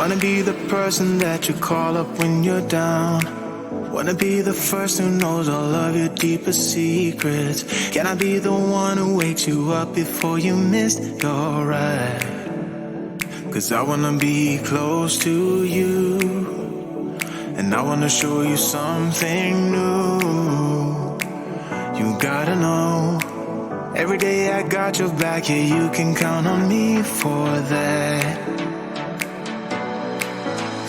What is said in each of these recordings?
Wanna be the person that you call up when you're down. Wanna be the first who knows all of your deepest secrets. Can I be the one who wakes you up before you miss your ride? 'Cause I wanna be close to you, and I wanna show you something new. You gotta know, every day I got your back, yeah, you can count on me for that.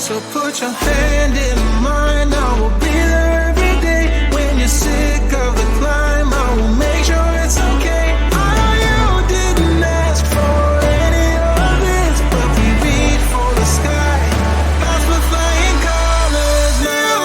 So put your hand in mine, I will be there every day. When you're sick of the climb, I will make sure it's okay. I know you didn't ask for any of this, but we reach for the sky. That's for flying colors now.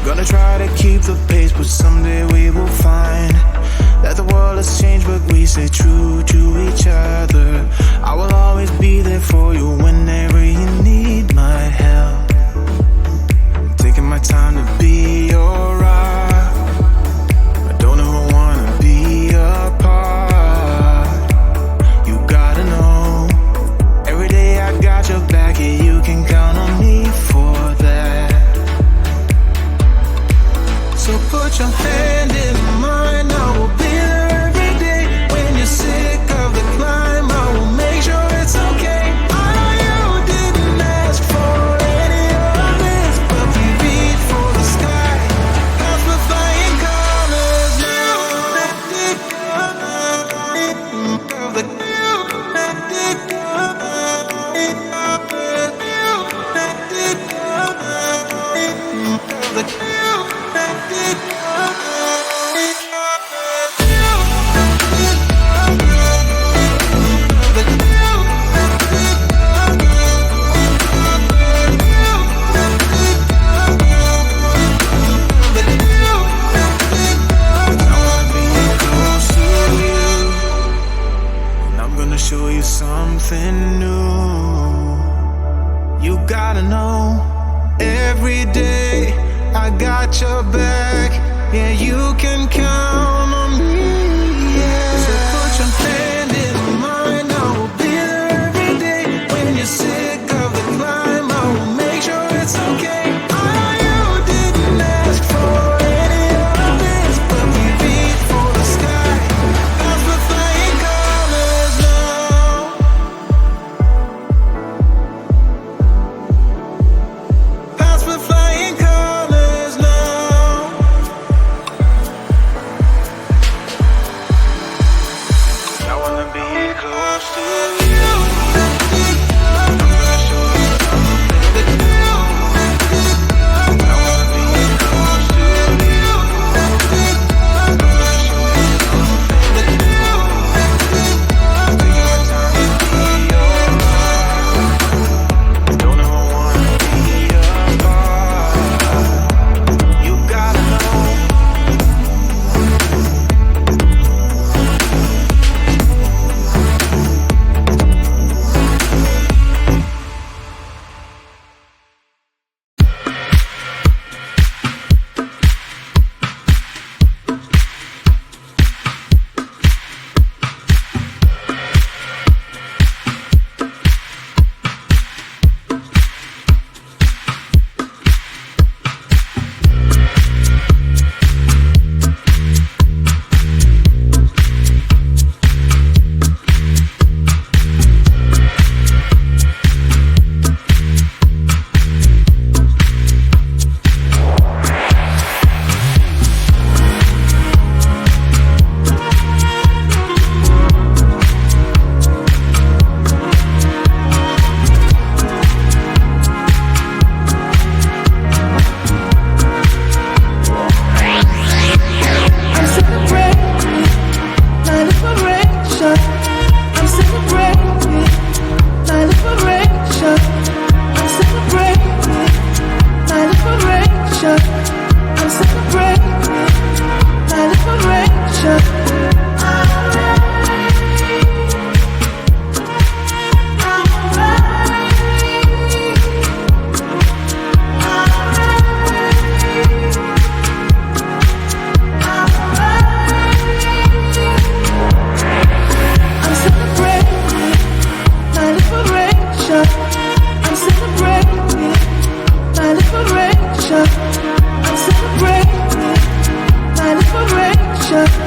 Gonna try to keep the pace, but someday we will find that the world has changed, but we stay true to each other. I will always be there for you whenever you need my help. I'm taking my time to be your rock. I don't ever wanna be apart. You gotta know, every day I got your back, yeah, you can count on me for that. So put your hand in mine, I will be there every day. When you're sick of the climb, I will make sure it's okay. I know you didn't ask for any of this, but we reach for the sky. That's for flying colors now. Show you something new. You gotta know, every day I got your back, yeah, you can count on me, yeah. So put your hand in mine, I will be there every day. When you're sick of the climb, I will make sure it's okay. I know you didn't ask for any of this, but we reach for the sky. That's for flying colors now. That's for flying colors now. celebration. I'm celebrating my liberation.